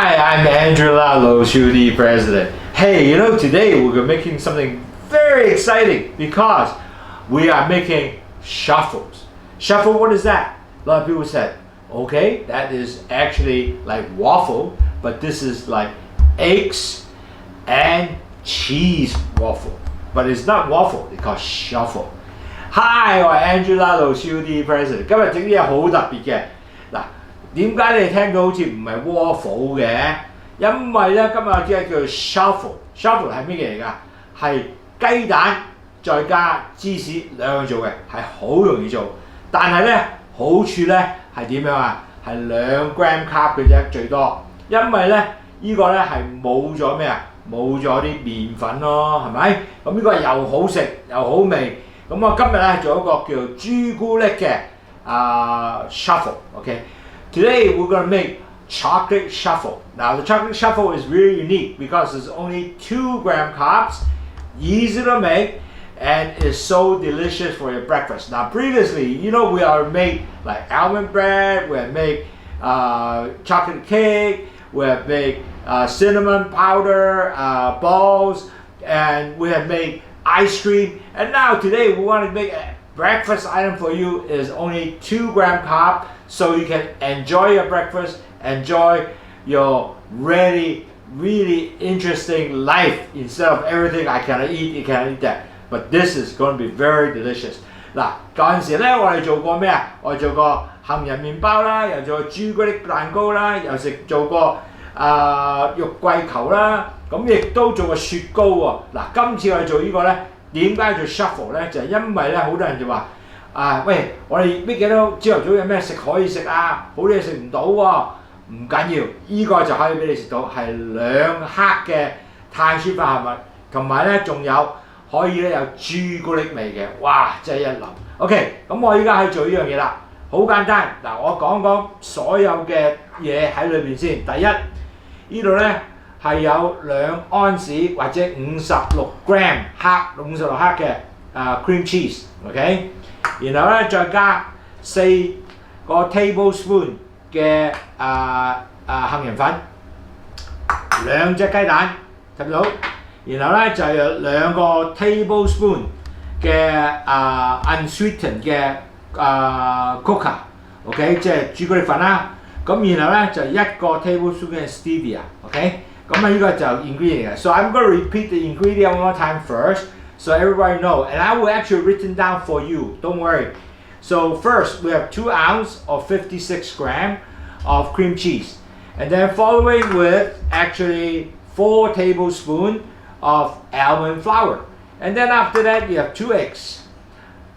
Hi, I'm Angela Lowsutea, President. Hey, you know, today we're making something very exciting because we are making shuffles. Shuffle, what is that? A lot of people said, okay, that is actually like waffle, but this is like eggs and cheese waffle. But it's not waffle, it's called shuffle. Hi, 我係 Angela Lowsutea President。今日整啲嘢好特別嘅。嗱，點解你聽到好似唔係 waffle 嘅？因為咧今日有啲嘢叫做 shuffle。shuffle 係咩嘢嚟㗎？係雞蛋再加芝士兩樣做嘅，係好容易做。但係咧好處咧係點樣啊？係2 gram carb 嘅啫，最多。因為咧呢個咧係冇咗咩啊？冇咗啲麵粉咯，係咪？咁呢個又好食又好味。咁我今日咧做一個叫朱古力嘅shuffle。Okay, today we're gonna make chocolate shuffle. Now the chocolate shuffle is really unique because it's only 2 gram carbs, easy to make, and is so delicious for your breakfast. Now previously, you know, we have made like almond bread, we have made chocolate cake, we have made cinnamon powder balls, and we have made ice cream. And now today we want to make a breakfast item for you. Is only 2 gram carb, so you can enjoy your breakfast, enjoy your really interesting life instead of everything I cannot eat, you cannot eat that. But this is going to be very delicious. 嗱，嗰陣時咧，我哋做過咩啊？我哋做過杏仁麵包啦，又做過朱古力蛋糕啦，又做過肉桂球啦，咁亦都做過雪糕喎。嗱，今次我哋做呢個咧，點解做 shuffle 咧？就係因為咧，好多人就話喂，我哋搣幾多朝頭早有咩食可以食啊？好多嘢食唔到喎，唔緊要，呢個就可以俾你食到，係2克嘅碳水化合物，同埋咧仲有可以咧有朱古力味嘅，哇！真係一流。OK， 咁我依家去做呢樣嘢啦，好簡單。嗱，我講講所有嘅嘢喺裏邊先。第一，呢度咧係有2安士或者56 gram 56克嘅cream cheese，OK， 然後咧再加4個 tablespoon 嘅杏仁粉，2隻雞蛋，睇唔到？然後咧就有2個 tablespoon 嘅unsweetened 嘅cocoa，OK， 即係朱古力粉啦。咁然後咧就1個 tablespoon 嘅 stevia，OK。咁啊呢個就 ingredient 嘅。So I'm going to repeat the ingredient one more time first, so everybody know. And I will actually written down for you. Don't worry. So first we have 2 ounces or 56 gram of cream cheese, and then following with actually 4 tablespoons of almond flour, and then after that you have 2 eggs.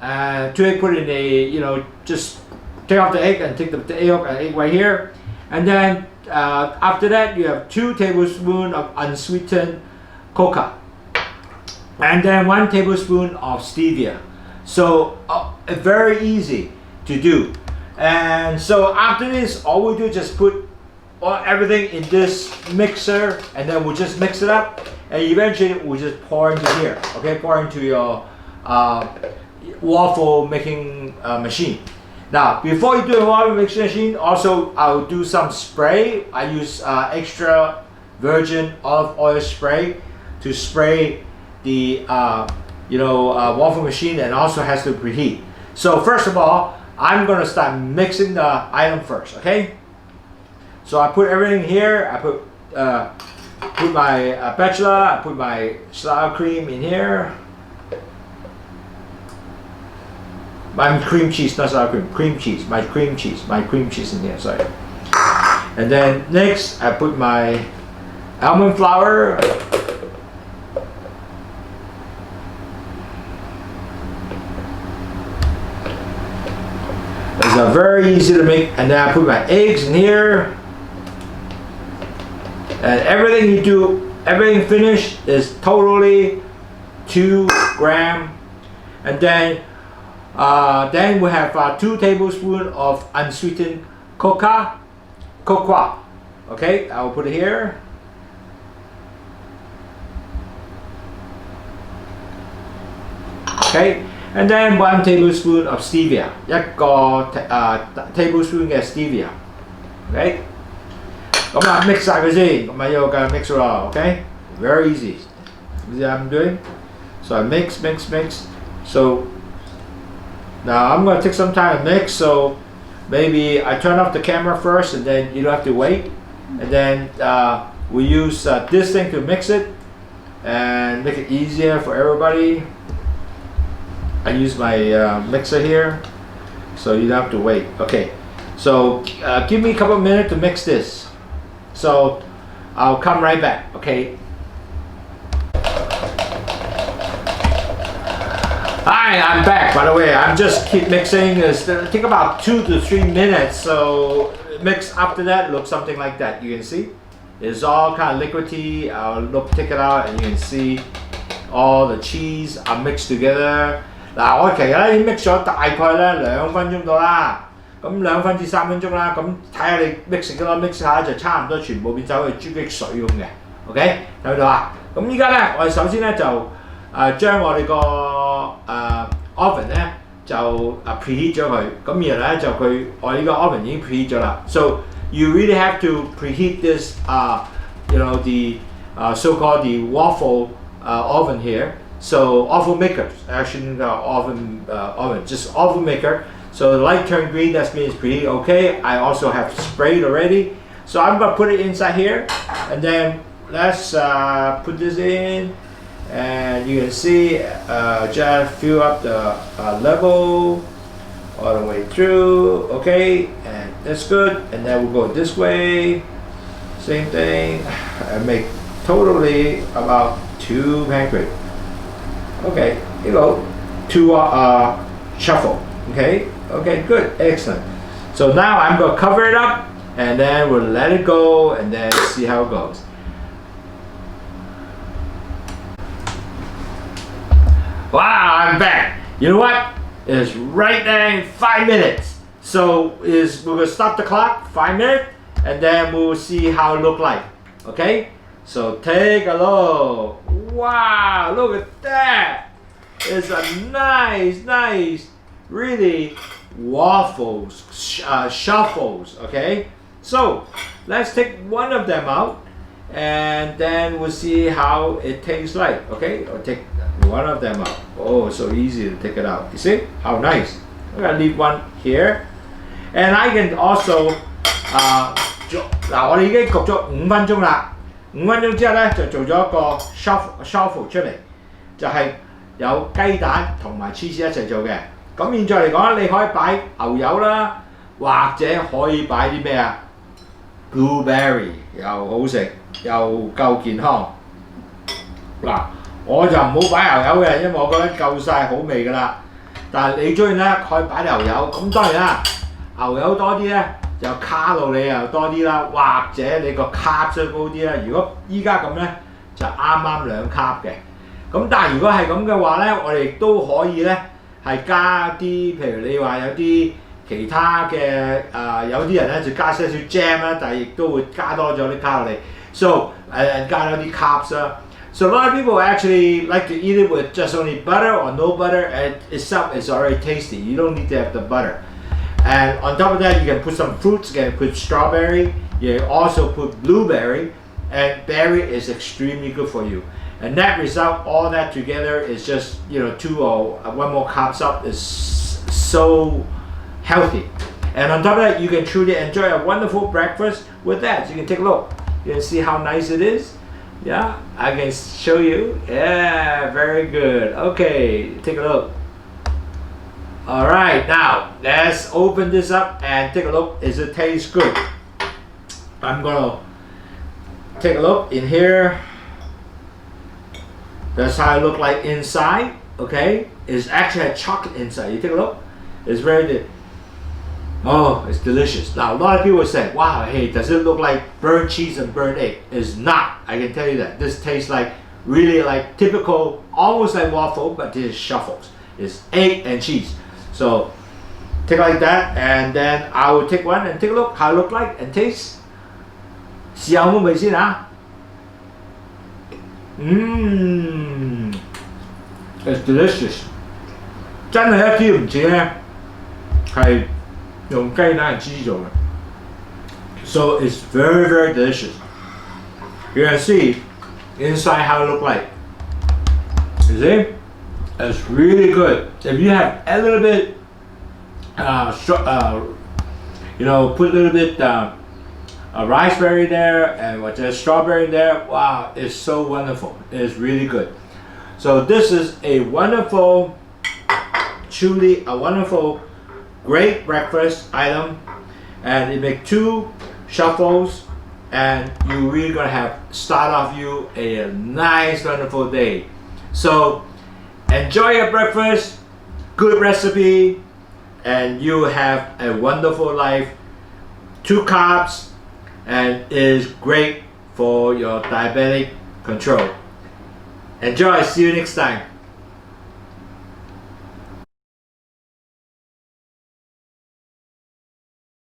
2 eggs put in a just take off the egg and take the egg right here, and then after that you have 2 tablespoons of unsweetened cocoa, and then 1 tablespoon of stevia. So very easy to do. And so after this, all we do is just put everything in this mixer, and then we'll just mix it up, and eventually we'll just pour into here. Okay, pour into your waffle making machine. Now, before you do a waffle making machine, also I'll do some spray. I use extra virgin olive oil spray to spray the waffle machine, and also has to preheat. So first of all, I'm going to start mixing the item first. Okay. So I put everything here. I put my spatula. I put my sour cream in here. My cream cheese, not sour cream. Cream cheese. My cream cheese in here. Sorry. And then next, I put my almond flour. It's very easy to make. And then I put my eggs in here. And everything finished is totally 2 gram. And then we have 2 tablespoons of unsweetened cocoa. Okay, I will put it here. Okay, and then 1 tablespoon of stevia. 1個tablespoon 嘅 stevia. Okay. 咁啊 mix 晒佢先，咁啊又繼續 mix 咯 ，OK? Very easy. See what I'm doing? So I mix. So now I'm gonna take some time to mix. So maybe I turn off the camera first, and then you don't have to wait. And then we use this thing to mix it and make it easier for everybody. I use my mixer here, so you don't have to wait. Okay. So give me a couple of minutes to mix this. So I'll come right back. Okay. Hi, I'm back. By the way, I'm just keep mixing. It'll take about 2 to 3 minutes. So mix after that looks something like that. You can see it's all kind of liquidy. I'll take it out, and you can see all the cheese are mixed together. 嗱，我其實咧已經 mix 咗大概咧2分鐘到啦。咁2分至3分鐘啦。咁睇下你 mix 幾多 mix 下就差唔多全部變走去朱古力水咁嘅。OK， 睇到啊？咁依家咧，我哋首先咧就將我哋個oven 咧就preheat 咗佢，咁然後咧就我呢個 oven 已經 preheat 咗啦。So you really have to preheat this, the so-called the waffle oven here. So waffle maker, actually oven, just waffle maker. So the light turned green, that means preheat. Okay, I also have sprayed already. So I'm gonna put it inside here, and then let's put this in. And you can see just fill up the level all the way through. Okay, and that's good. And then we'll go this way, same thing. I make totally about 2 pancakes. Okay, here you go, 2 shuffle. Okay, good, excellent. So now I'm going to cover it up, and then we'll let it go, and then see how it goes. Wow, I'm back. You know what? It's right there in 5 minutes. So we're gonna stop the clock, 5 minutes, and then we'll see how it look like. Okay? So take a look. Wow, look at that. It's a nice, really waffles, shuffles. Okay? So let's take one of them out, and then we'll see how it tastes like. Okay? I'll take one of them out. Oh, so easy to take it out. You see how nice? I'm gonna leave one here, and I can also 嗱，我哋已經焗咗5分鐘啦。5分鐘之後咧，就做咗一個 shuffle 出嚟，就係有雞蛋同埋 cheese 一齊做嘅。咁現在嚟講，你可以擺牛油啦，或者可以擺啲咩啊 ？blueberry 又好食，又夠健康。嗱。我就唔好擺牛油嘅，因為我覺得夠晒好味㗎啦。但係你中意咧，可以擺牛油。咁當然啦，牛油多啲咧，就卡路里又多啲啦，或者你個 carb 都高啲啦。如果依家咁咧，就啱2 carb 嘅。咁但係如果係咁嘅話咧，我哋亦都可以咧係加啲，譬如你話有啲其他嘅有啲人咧就加些少 jam 啦，但係亦都會加多咗啲卡路里。So 加多啲 carbs 啦。So a lot of people actually like to eat it with just only butter or no butter, and itself is already tasty. You don't need to have the butter. And on top of that, you can put some fruits. You can put strawberry. You can also put blueberry, and berry is extremely good for you. And that result, all that together is just 2 or 1 more carbs up is so healthy. And on top of that, you can truly enjoy a wonderful breakfast with that. So you can take a look. You can see how nice it is. Yeah, I can show you. Yeah, very good. Okay, take a look. All right, now let's open this up and take a look. Does it taste good? I'm gonna take a look in here. That's how it look like inside. Okay, it's actually a chocolate inside. You take a look. It's very good. Oh, it's delicious. Now, a lot of people say, wow, hey, does it look like burnt cheese and burnt egg? It's not. I can tell you that. This tastes like really like typical, almost like waffle, but this is shuffles. It's egg and cheese. So, take like that, and then I will take one and take a look how it look like and taste. 試下好唔好味先啊？It's delicious. 真係一啲唔似咧，係用雞蛋同芝士做嘅。So it's very, very delicious. You can see inside how it look like. You see? It's really good. If you have a little bit, you know, put a little bit raspberry there and with the strawberry there, wow, it's so wonderful. It's really good. So this is a wonderful, truly a wonderful, great breakfast item, and it makes 2 shuffles, and you really gonna have start off you a nice, wonderful day. So enjoy your breakfast, good recipe, and you have a wonderful life. 2 carbs, and is great for your diabetic control. Enjoy, see you next time.